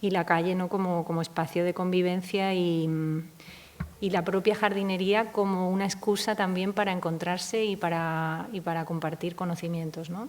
y la calle, ¿no? como espacio de convivencia, y la propia jardinería como una excusa también para encontrarse y para compartir conocimientos, ¿no?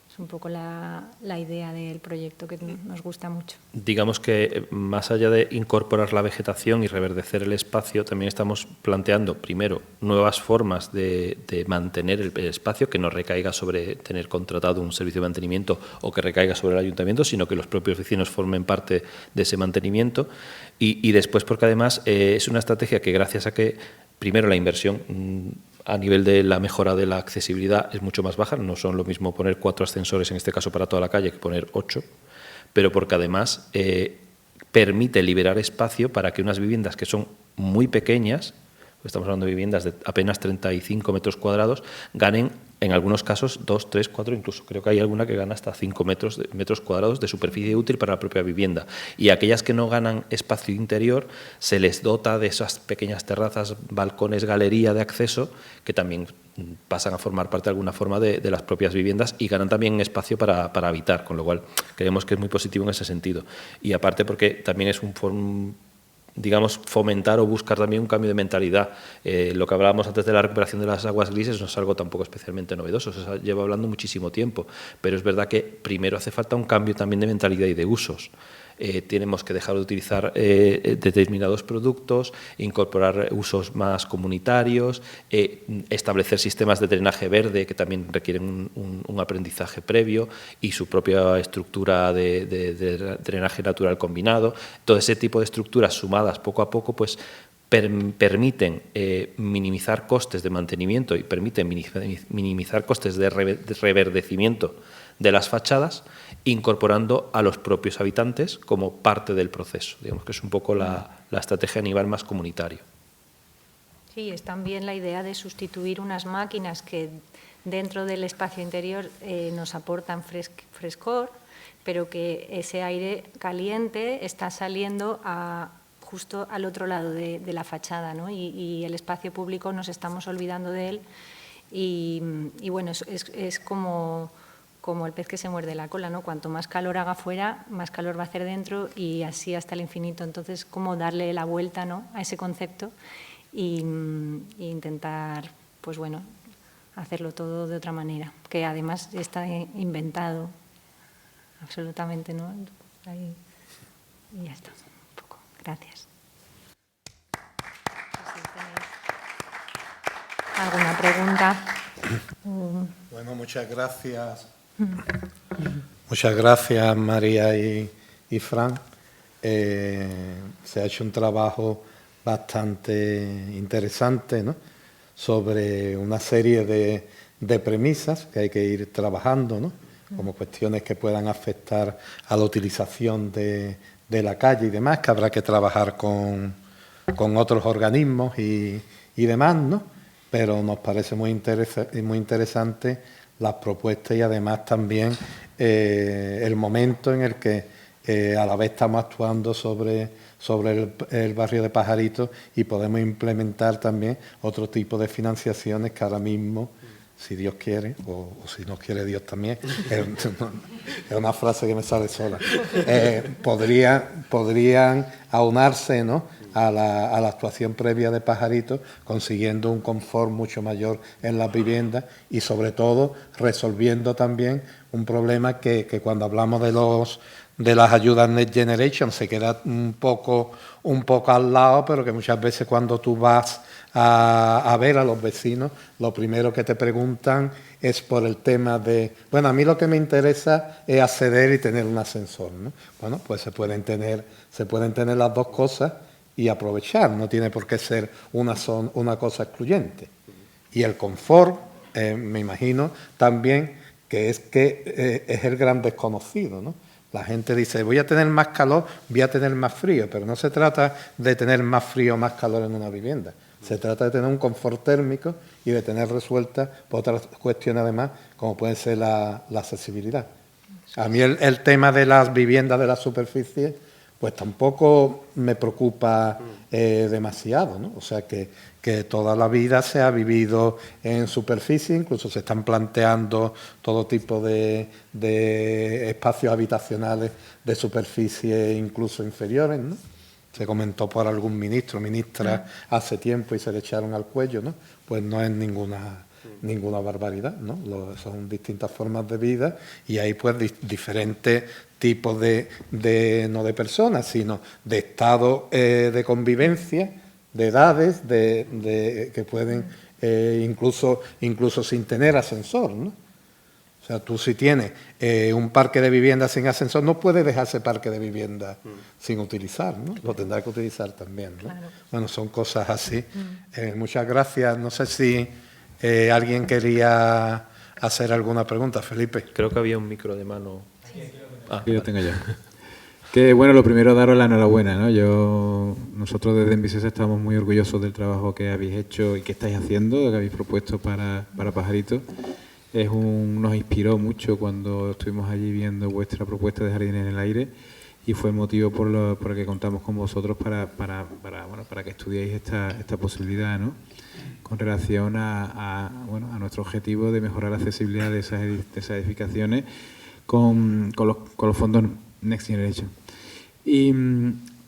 Es un poco la idea del proyecto, que nos gusta mucho. Digamos que más allá de incorporar la vegetación y reverdecer el espacio, también estamos planteando primero nuevas formas de mantener el espacio, que no recaiga sobre tener contratado un servicio de mantenimiento o que recaiga sobre el ayuntamiento, sino que los propios vecinos formen parte de ese mantenimiento, y después porque además es una estrategia que, gracias a que primero la inversión a nivel de la mejora de la accesibilidad es mucho más baja, no son lo mismo poner 4 ascensores en este caso para toda la calle que poner 8, pero porque además permite liberar espacio para que unas viviendas que son muy pequeñas, estamos hablando de viviendas de apenas 35 metros cuadrados, ganen en algunos casos 2, 3, 4, incluso creo que hay alguna que gana hasta 5 metros cuadrados de superficie útil para la propia vivienda. Y aquellas que no ganan espacio interior, se les dota de esas pequeñas terrazas, balcones, galería de acceso, que también pasan a formar parte de alguna forma de las propias viviendas y ganan también espacio para habitar, con lo cual creemos que es muy positivo en ese sentido. Y aparte porque también es digamos, fomentar o buscar también un cambio de mentalidad. Lo que hablábamos antes de la recuperación de las aguas grises no es algo tampoco especialmente novedoso, se lleva hablando muchísimo tiempo, pero es verdad que primero hace falta un cambio también de mentalidad y de usos. Tenemos que dejar de utilizar determinados productos, incorporar usos más comunitarios, establecer sistemas de drenaje verde que también requieren un aprendizaje previo y su propia estructura de drenaje natural combinado. Todo ese tipo de estructuras sumadas poco a poco pues permiten minimizar costes de mantenimiento y permiten minimizar costes de reverdecimiento de las fachadas, incorporando a los propios habitantes como parte del proceso. Digamos que es un poco la estrategia a nivel más comunitario. Sí, es también la idea de sustituir unas máquinas que dentro del espacio interior nos aportan frescor, pero que ese aire caliente está saliendo justo al otro lado de la fachada, ¿no? Y el espacio público nos estamos olvidando de él y bueno, es como el pez que se muerde la cola, ¿no? Cuanto más calor haga fuera, más calor va a hacer dentro y así hasta el infinito. Entonces, como darle la vuelta, ¿no?, a ese concepto e intentar, pues bueno, hacerlo todo de otra manera, que además está inventado absolutamente, ¿no? Ahí, y ya está, un poco. Gracias. Si tenéis alguna pregunta. Bueno, muchas gracias. Muchas gracias, María y Fran. Se ha hecho un trabajo bastante interesante, ¿no?, sobre una serie de premisas que hay que ir trabajando, ¿no?, como cuestiones que puedan afectar a la utilización de la calle y demás, que habrá que trabajar con otros organismos y demás, ¿no? Pero nos parece muy interesante las propuestas y además también el momento en el que a la vez estamos actuando sobre el barrio de Pajaritos y podemos implementar también otro tipo de financiaciones que ahora mismo, si Dios quiere, o si no quiere Dios también, es una frase que me sale sola, podrían aunarse, ¿no?, a la actuación previa de Pajaritos, consiguiendo un confort mucho mayor en las viviendas y sobre todo resolviendo también un problema que cuando hablamos de las ayudas Next Generation se queda un poco al lado, pero que muchas veces cuando tú vas a ver a los vecinos, lo primero que te preguntan es por el tema de, bueno, a mí lo que me interesa es acceder y tener un ascensor, ¿no? Bueno, pues se pueden tener las dos cosas y aprovechar, no tiene por qué ser una cosa excluyente. Y el confort, me imagino también que es el gran desconocido, ¿no? La gente dice, voy a tener más calor, voy a tener más frío, pero no se trata de tener más frío o más calor en una vivienda. Se trata de tener un confort térmico y de tener resueltas otras cuestiones además, como puede ser la accesibilidad. A mí el tema de las viviendas de la superficie, pues tampoco me preocupa demasiado, ¿no? O sea que toda la vida se ha vivido en superficie, incluso se están planteando todo tipo de espacios habitacionales de superficie incluso inferiores, ¿no? Se comentó por algún ministra hace tiempo y se le echaron al cuello, ¿no? Pues no es ninguna barbaridad, ¿no? Son distintas formas de vida y hay pues diferentes tipos no de personas, sino de estado de convivencia, de edades, que pueden incluso sin tener ascensor, ¿no? O sea, tú si tienes un parque de vivienda sin ascensor, no puedes dejar ese parque de vivienda sin utilizar, ¿no? Lo tendrás que utilizar también, ¿no? Claro. Bueno, son cosas así. Muchas gracias. No sé si alguien quería hacer alguna pregunta, Felipe. Creo que había un micro de mano. Yo lo tengo ya. Que bueno, lo primero daros la enhorabuena, ¿no? Nosotros desde Envisesa estamos muy orgullosos del trabajo que habéis hecho y que estáis haciendo, que habéis propuesto para Pajaritos. Nos inspiró mucho cuando estuvimos allí viendo vuestra propuesta de jardines en el aire y fue el motivo por el que contamos con vosotros para que estudiéis esta posibilidad, ¿no? Con relación a nuestro objetivo de mejorar la accesibilidad de esas edificaciones con los fondos Next Generation.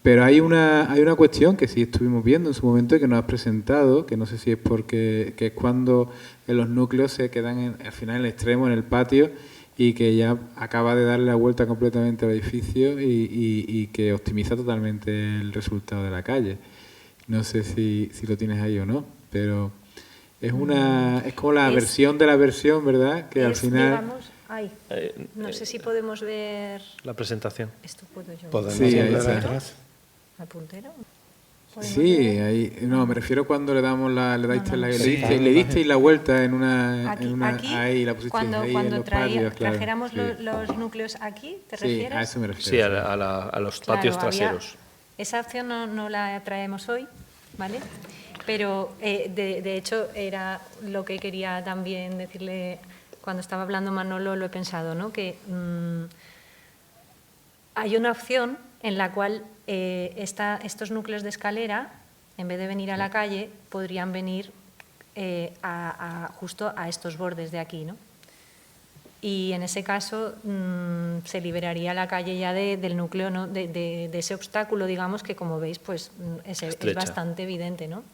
Pero hay una cuestión que sí estuvimos viendo en su momento y que nos has presentado, que no sé si es porque es cuando en los núcleos se quedan al final en el extremo, en el patio, y que ya acaba de darle la vuelta completamente al edificio y que optimiza totalmente el resultado de la calle. No sé si lo tienes ahí o no, pero es como la versión de la versión, ¿verdad? Que al final... Digamos, no sé si podemos ver... La presentación. Esto puedo yo. ¿Podemos sí, ver ahí está. atrás? ¿Al puntero? Sí, ahí, no, me refiero cuando le disteis la vuelta en una... Aquí, ahí la pusisteis cuando ahí en los patios, claro. Trajéramos Sí. los núcleos aquí, ¿te Sí, refieres? a eso me refiero. Sí, a los patios traseros. Esa opción no la traemos hoy, ¿vale? Pero, de hecho, era lo que quería también decirle cuando estaba hablando Manolo, lo he pensado, ¿no? Que hay una opción en la cual estos núcleos de escalera, en vez de venir a la calle, podrían venir justo a estos bordes de aquí, ¿no? Y en ese caso se liberaría la calle ya del núcleo, ¿no? de ese obstáculo, digamos, que como veis pues es bastante evidente, ¿no?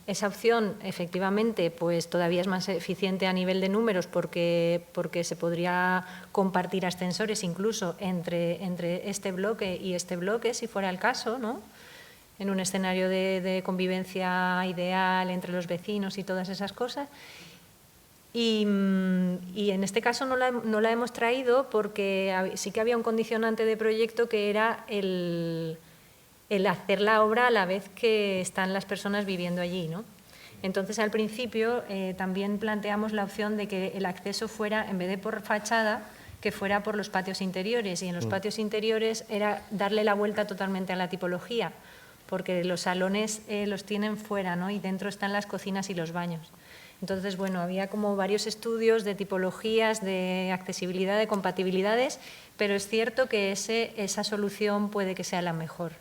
Esa opción efectivamente pues todavía es más eficiente a nivel de números porque se podría compartir ascensores incluso entre este bloque y este bloque, si fuera el caso, ¿no? En un escenario de convivencia ideal entre los vecinos y todas esas cosas. Y en este caso no la hemos traído porque sí que había un condicionante de proyecto que era el hacer la obra a la vez que están las personas viviendo allí, ¿no? Entonces, al principio también planteamos la opción de que el acceso fuera, en vez de por fachada, que fuera por los patios interiores. Y en los patios interiores era darle la vuelta totalmente a la tipología, porque los salones los tienen fuera, ¿no? Y dentro están las cocinas y los baños. Entonces, bueno, había como varios estudios de tipologías, de accesibilidad, de compatibilidades, pero es cierto que esa solución puede que sea la mejor.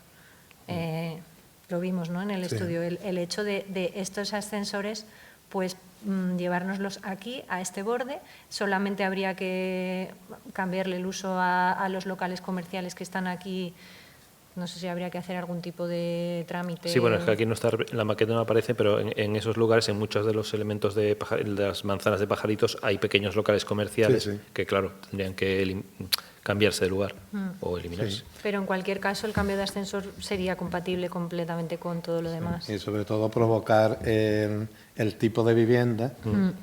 Lo vimos, ¿no? En el estudio, el hecho de estos ascensores, pues llevárnoslos aquí, a este borde. Solamente habría que cambiarle el uso a los locales comerciales que están aquí. No sé si habría que hacer algún tipo de trámite. Sí, bueno, es que aquí no está, la maqueta no aparece, pero en esos lugares, en muchos de los elementos de las manzanas de pajaritos, hay pequeños locales comerciales que, claro, tendrían que cambiarse de lugar o eliminarse. Sí. Pero en cualquier caso, el cambio de ascensor sería compatible completamente con todo lo demás. Y sobre todo provocar el tipo de vivienda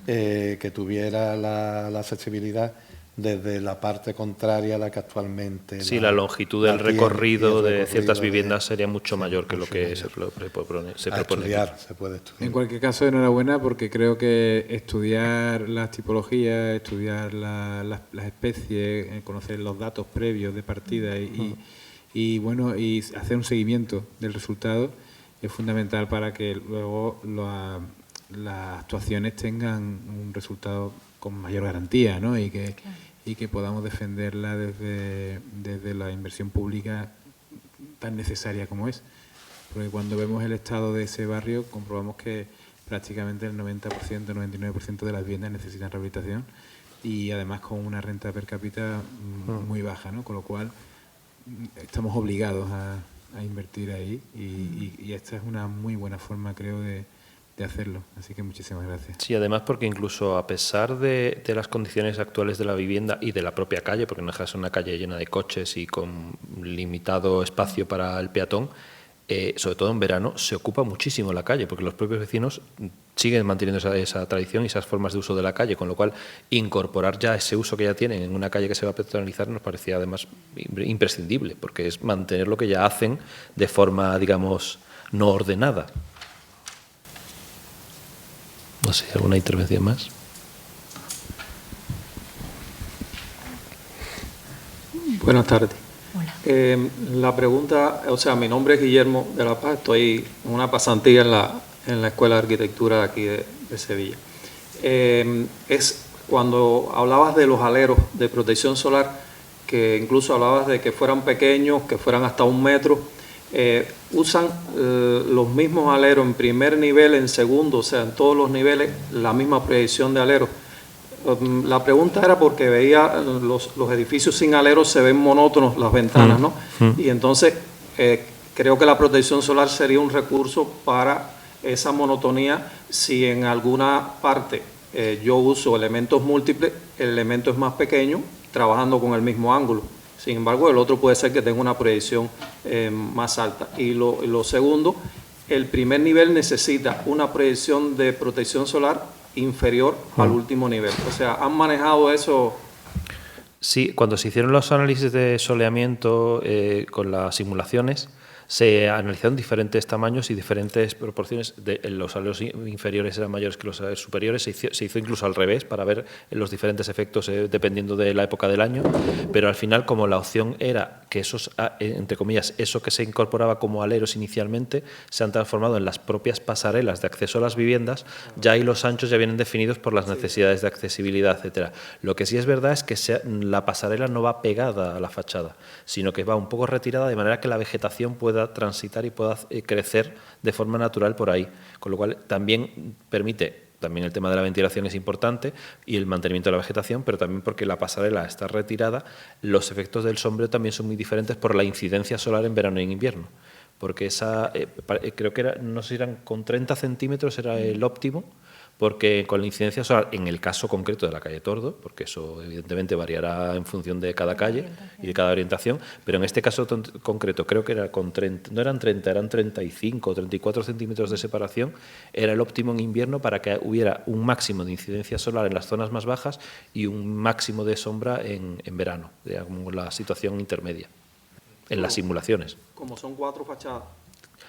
que tuviera la accesibilidad desde la parte contraria a la que actualmente... Sí, la longitud del recorrido de ciertas viviendas sería mucho mayor que lo que se propone. Se puede estudiar. En cualquier caso, enhorabuena, porque creo que estudiar las tipologías, estudiar las especies, conocer los datos previos de partida y bueno, y hacer un seguimiento del resultado es fundamental para que luego las actuaciones tengan un resultado con mayor garantía, ¿no? Y que podamos defenderla desde la inversión pública tan necesaria como es. Porque cuando vemos el estado de ese barrio, comprobamos que prácticamente el 90%, 99% de las viviendas necesitan rehabilitación y además con una renta per cápita muy baja, ¿no? Con lo cual estamos obligados a invertir ahí y esta es una muy buena forma, creo, de hacerlo. Así que muchísimas gracias. Sí, además porque incluso a pesar de las condiciones actuales de la vivienda y de la propia calle, porque no deja de ser una calle llena de coches y con limitado espacio para el peatón, sobre todo en verano, se ocupa muchísimo la calle, porque los propios vecinos siguen manteniendo esa tradición y esas formas de uso de la calle, con lo cual incorporar ya ese uso que ya tienen en una calle que se va a peatonalizar nos parecía además imprescindible, porque es mantener lo que ya hacen de forma, digamos, no ordenada. No sé, ¿alguna intervención más? Buenas tardes. Hola. La pregunta, o sea, mi nombre es Guillermo de la Paz, estoy en una pasantía en la Escuela de Arquitectura de aquí de Sevilla. Es cuando hablabas de los aleros de protección solar, que incluso hablabas de que fueran pequeños, que fueran hasta 1 metro, usan los mismos aleros en primer nivel, en segundo, o sea, en todos los niveles, la misma proyección de aleros. La pregunta era porque veía los edificios sin aleros se ven monótonos las ventanas, ¿no? Y entonces creo que la protección solar sería un recurso para esa monotonía. Si en alguna parte yo uso elementos múltiples, el elemento es más pequeño, trabajando con el mismo ángulo. Sin embargo, el otro puede ser que tenga una proyección más alta. Y lo segundo, el primer nivel necesita una proyección de protección solar inferior al último nivel. O sea, ¿han manejado eso? Sí, cuando se hicieron los análisis de soleamiento con las simulaciones, se analizaron diferentes tamaños y diferentes proporciones. Los aleros inferiores eran mayores que los aleros superiores, se hizo incluso al revés para ver los diferentes efectos dependiendo de la época del año, pero al final, como la opción era que esos, entre comillas, eso que se incorporaba como aleros inicialmente, se han transformado en las propias pasarelas de acceso a las viviendas, ya ahí los anchos ya vienen definidos por las necesidades de accesibilidad, etcétera. Lo que sí es verdad es que la pasarela no va pegada a la fachada, sino que va un poco retirada de manera que la vegetación pueda transitar y pueda crecer de forma natural por ahí, con lo cual también permite. También el tema de la ventilación es importante y el mantenimiento de la vegetación, pero también porque la pasarela está retirada, los efectos del sombreo también son muy diferentes por la incidencia solar en verano y en invierno. Porque creo que no sé si eran con 30 centímetros era el óptimo, porque con la incidencia solar, en el caso concreto de la calle Tordo, porque eso evidentemente variará en función de cada calle y de cada orientación, pero en este caso concreto creo que era con 30, no eran 30, eran 35 o 34 centímetros de separación, era el óptimo en invierno para que hubiera un máximo de incidencia solar en las zonas más bajas y un máximo de sombra en verano, digamos la situación intermedia, en las simulaciones. Como son 4 fachadas.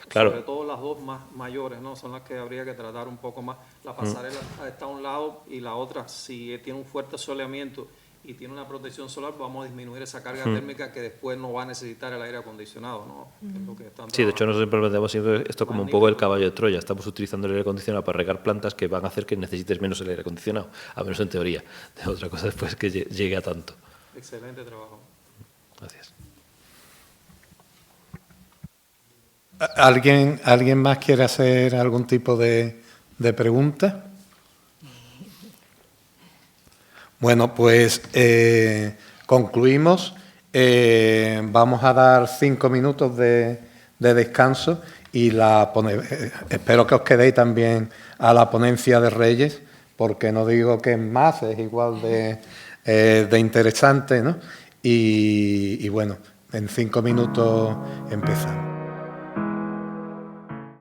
Claro. Sobre todo las 2 más mayores, ¿no? Son las que habría que tratar un poco más. La pasarela está a un lado y la otra, si tiene un fuerte soleamiento y tiene una protección solar, vamos a disminuir esa carga térmica que después no va a necesitar el aire acondicionado, ¿no? Es lo que están sí, de hecho nosotros implementamos siempre esto como un poco el caballo de Troya. Estamos utilizando el aire acondicionado para regar plantas que van a hacer que necesites menos el aire acondicionado, a menos en teoría. De otra cosa después que llegue a tanto. Excelente trabajo. Gracias. ¿Alguien más quiere hacer algún tipo de pregunta? Bueno, pues concluimos. Vamos a dar 5 minutos de descanso y espero que os quedéis también a la ponencia de Reyes, porque no digo que más, es igual de interesante, ¿no? Y bueno, en 5 minutos empezamos.